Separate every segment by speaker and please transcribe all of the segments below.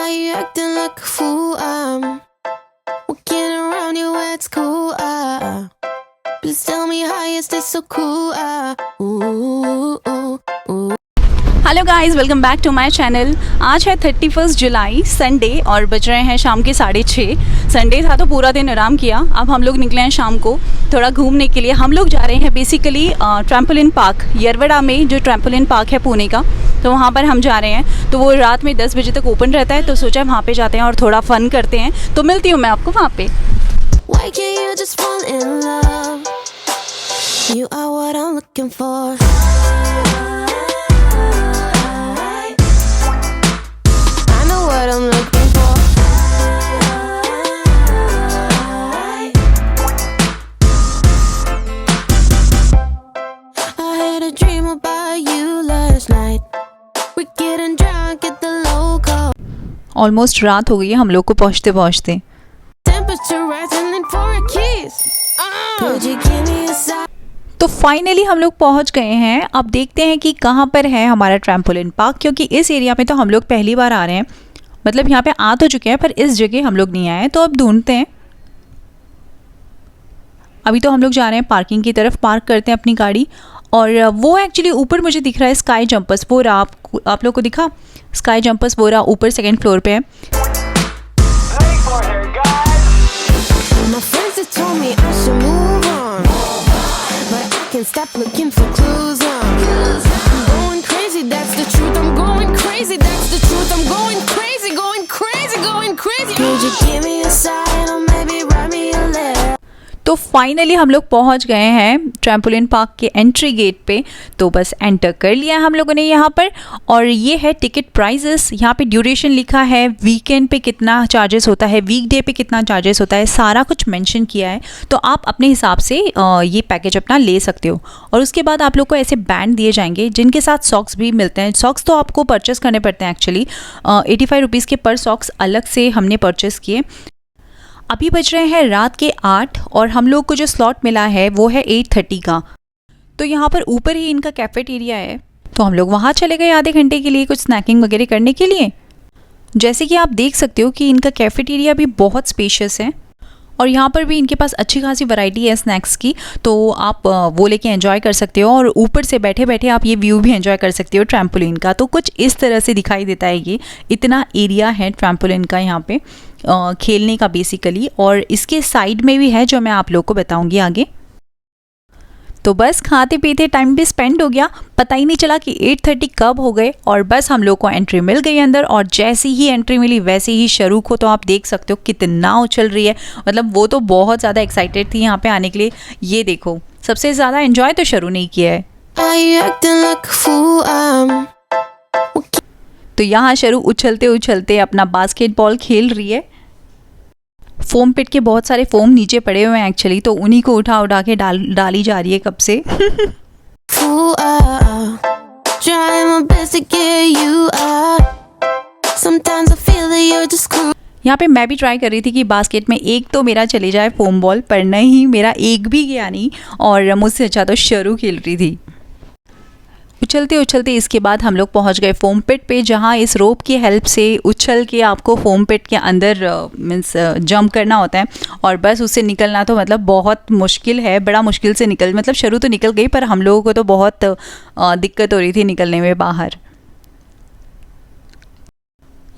Speaker 1: Why you acting like a fool? I'm walking around you at school. Please tell me how is this so cool?
Speaker 2: Hello guys, welcome back to my channel. आज है 31 जुलाई Sunday और बज रहे हैं शाम के 6:30। Sunday था तो पूरा दिन आराम किया। अब हम लोग निकले हैं शाम को थोड़ा घूमने के लिए। हम लोग जा रहे हैं बेसिकली ट्रैम्पोलिन पार्क, यरवड़ा में जो ट्रैम्पोलिन पार्क है पुणे का, तो वहाँ पर हम जा रहे हैं। तो वो रात में 10 बजे तक ओपन रहता है, तो सोचा वहाँ पे जाते हैं और थोड़ा फ़न करते हैं। तो मिलती हूँ मैं आपको वहाँ पे।
Speaker 1: Why can't you just fall in love? You are what I'm looking for. I know what I'm looking for. I had a dream about you last night. We're getting drunk at the local.
Speaker 2: Almost रात हो गई है हम लोग को पहुँचते पहुँचते।
Speaker 1: Temperature rising in for a kiss. Could you give me a sign?
Speaker 2: तो फाइनली हम लोग पहुंच गए हैं। अब देखते हैं कि कहाँ पर है हमारा ट्रैम्पोलिन पार्क, क्योंकि इस एरिया में तो हम लोग पहली बार आ रहे हैं। मतलब यहाँ पे आ तो चुके हैं पर इस जगह हम लोग नहीं आए हैं, तो अब ढूंढते हैं। अभी तो हम लोग जा रहे हैं पार्किंग की तरफ, पार्क करते हैं अपनी गाड़ी। और वो एक्चुअली ऊपर मुझे दिख रहा है स्काई जंपर्स, वो रहा आप लोग को दिखा स्काई जंपर्स, वो रहा ऊपर 2nd फ्लोर पे है।
Speaker 1: My friends have told me I should move on, but I can't stop looking for clues. I'm going crazy, that's the truth. I'm going crazy, that's the truth. I'm going crazy, going crazy, going crazy. Could you give me a sign or maybe write me a letter?
Speaker 2: तो finally हम लोग पहुंच गए हैं trampoline park के entry gate पे। तो बस एंटर कर लिया हम लोगों ने यहाँ पर। और ये है टिकट प्राइजेस। यहाँ पे ड्यूरेशन लिखा है, वीकेंड पे कितना चार्जेस होता है, वीकडे पे कितना चार्जेस होता है, सारा कुछ मेंशन किया है। तो आप अपने हिसाब से ये पैकेज अपना ले सकते हो। और उसके बाद आप लोग को ऐसे बैंड दिए जाएंगे जिनके साथ सॉक्स भी मिलते हैं। सॉक्स तो आपको परचेस करने पड़ते हैं एक्चुअली, 85 रुपीज़ के पर सॉक्स अलग से हमने परचेस किए। अभी बज रहे हैं रात के 8 और हम लोग को जो स्लॉट मिला है वो है 8:30 का। तो यहाँ पर ऊपर ही इनका कैफेटेरिया है, तो हम लोग वहाँ चले गए आधे घंटे के लिए कुछ स्नैकिंग वगैरह करने के लिए। जैसे कि आप देख सकते हो कि इनका कैफेटेरिया भी बहुत स्पेशियस है और यहाँ पर भी इनके पास अच्छी खासी वैरायटी है स्नैक्स की, तो आप वो लेके एंजॉय कर सकते हो। और ऊपर से बैठे बैठे आप ये व्यू भी एंजॉय कर सकते हो ट्रैम्पोलिन का। तो कुछ इस तरह से दिखाई देता है, ये इतना एरिया है ट्रैम्पोलिन का यहाँ पे खेलने का बेसिकली। और इसके साइड में भी है जो मैं आप लोग को बताऊंगी आगे। तो बस खाते पीते टाइम भी स्पेंड हो गया, पता ही नहीं चला कि 8:30 कब हो गए। और बस हम लोग को एंट्री मिल गई अंदर। और जैसी ही एंट्री मिली वैसे ही शरू को तो आप देख सकते हो कितना उछल रही है। मतलब वो तो बहुत ज़्यादा एक्साइटेड थी यहाँ पे आने के लिए। ये देखो, सबसे ज़्यादा एंजॉय तो शरू ने किया है।
Speaker 1: Are you acting like a fool?
Speaker 2: तो यहाँ शरू उछलते उछलते अपना बास्केटबॉल खेल रही है। फोम पिट के बहुत सारे फोम नीचे पड़े हुए हैं एक्चुअली, तो उन्हीं को उठा उठा के डाली जा रही है कब से।
Speaker 1: Fool, trying my best to get you out. Sometimes I feel that you're just cruel.
Speaker 2: यहाँ पे मैं भी ट्राई कर रही थी कि बास्केट में एक तो मेरा चले जाए फोम बॉल, पर नहीं, मेरा एक भी गया नहीं। और मुझसे अच्छा तो शरू खेल रही थी। उछलते उछलते इसके बाद हम लोग पहुंच गए फोम पिट पे, जहां इस रोप की हेल्प से उछल के आपको फोम पिट के अंदर मीन्स जंप करना होता है। और बस उससे निकलना तो मतलब बहुत मुश्किल है, बड़ा मुश्किल से मतलब शरू तो निकल गई, पर हम लोगों को तो बहुत दिक्कत हो रही थी निकलने में बाहर।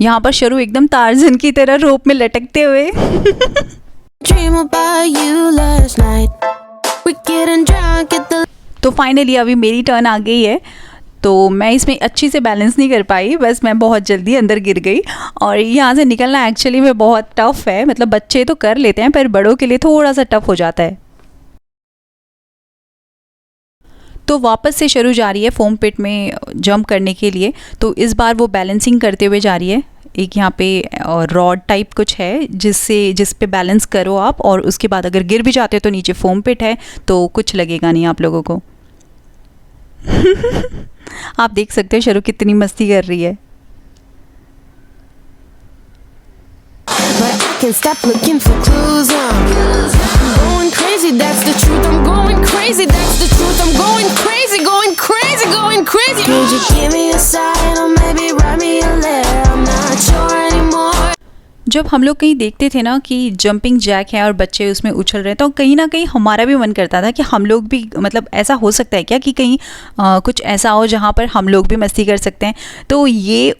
Speaker 2: यहाँ पर शरू एकदम टार्ज़न की तरह रोप में लटकते हुए।
Speaker 1: Dream about you last night. We're getting drunk at the.
Speaker 2: तो फाइनली अभी मेरी टर्न आ गई है। तो मैं इसमें अच्छी से बैलेंस नहीं कर पाई, बस मैं बहुत जल्दी अंदर गिर गई। और यहाँ से निकलना एक्चुअली में बहुत टफ़ है। मतलब बच्चे तो कर लेते हैं पर बड़ों के लिए थोड़ा सा टफ़ हो जाता है। तो वापस से शरू जा रही है फोम पिट में जंप करने के लिए। तो इस बार वो बैलेंसिंग करते हुए जा रही है। एक यहाँ पे रॉड टाइप कुछ है जिस पे बैलेंस करो आप, और उसके बाद अगर गिर भी जाते हो तो नीचे फोम पिट है, तो कुछ लगेगा नहीं आप लोगों को। आप देख सकते हो शरू कितनी मस्ती कर रही है।
Speaker 1: But I can't stop looking for clues. I'm going crazy, that's the truth. I'm going crazy, that's the truth. I'm going crazy, going crazy, going crazy. Could you give me a sign or maybe write me a letter? I'm not sure anymore.
Speaker 2: जब हम लोग कहीं देखते थे ना कि jumping Jack है और बच्चे उसमें उछल रहे हैं, तो कहीं ना कहीं हमारा भी मन करता था कि हम लोग भी, मतलब ऐसा हो सकता है क्या कि कहीं कुछ ऐसा हो जहाँ पर हम लोग भी मस्ती कर सकते हैं। तो ये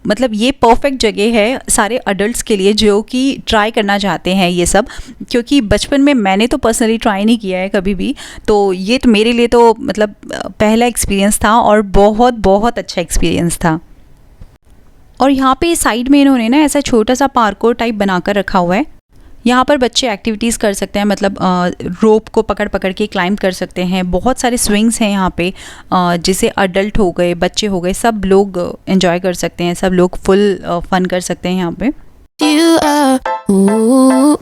Speaker 2: मतलब ये परफेक्ट जगह है सारे अडल्ट्स के लिए जो कि ट्राई करना चाहते हैं ये सब, क्योंकि बचपन में मैंने तो पर्सनली ट्राई नहीं किया है कभी भी, तो ये तो मेरे लिए तो मतलब पहला एक्सपीरियंस था और बहुत बहुत अच्छा एक्सपीरियंस था। और यहाँ पे साइड में इन्होंने ना ऐसा छोटा सा पार्कोर टाइप बनाकर रखा हुआ है। यहाँ पर बच्चे एक्टिविटीज़ कर सकते हैं, मतलब रोप को पकड़ पकड़ के क्लाइंब कर सकते हैं। बहुत सारे स्विंग्स हैं यहाँ पे, जिसे अडल्ट हो गए, बच्चे हो गए, सब लोग एंजॉय कर सकते हैं, सब लोग फुल फन कर सकते हैं यहाँ पे।
Speaker 1: You are, ooh,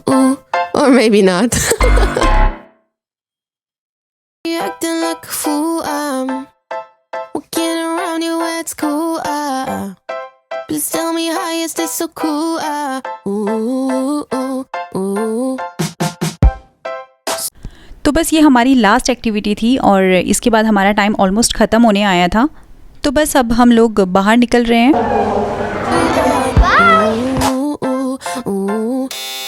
Speaker 1: or maybe not. You acting like a fool. Walking around you, it's cool. Please tell me how you stay so cool. Ooh.
Speaker 2: तो बस ये हमारी लास्ट एक्टिविटी थी और इसके बाद हमारा टाइम ऑलमोस्ट ख़त्म होने आया था। तो बस अब हम लोग बाहर निकल रहे हैं।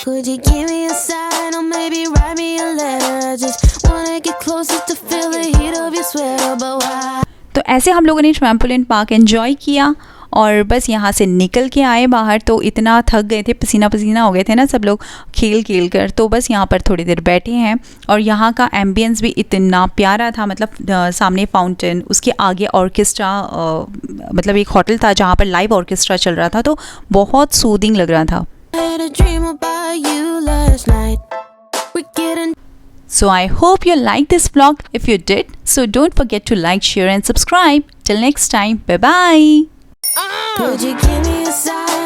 Speaker 1: Could you give me a sign or maybe write me a letter? I just wanna get closer to feel the heat of your sweater, but why?
Speaker 2: तो ऐसे हम लोगों ने ट्रैम्पोलिन पार्क एंजॉय किया और बस यहाँ से निकल के आए बाहर। तो इतना थक गए थे, पसीना पसीना हो गए थे ना सब लोग खेल खेल कर, तो बस यहाँ पर थोड़ी देर बैठे हैं। और यहाँ का एम्बियंस भी इतना प्यारा था, मतलब सामने फाउंटेन, उसके आगे ऑर्केस्ट्रा, मतलब एक होटल था जहाँ पर लाइव ऑर्केस्ट्रा चल रहा था, तो बहुत सूदिंग लग रहा था।
Speaker 1: I had a dream about you last night. We're getting
Speaker 2: So I hope you liked this vlog. If you did, so don't forget to like, share and subscribe. Till next time, bye bye.
Speaker 1: Could you give me a sign?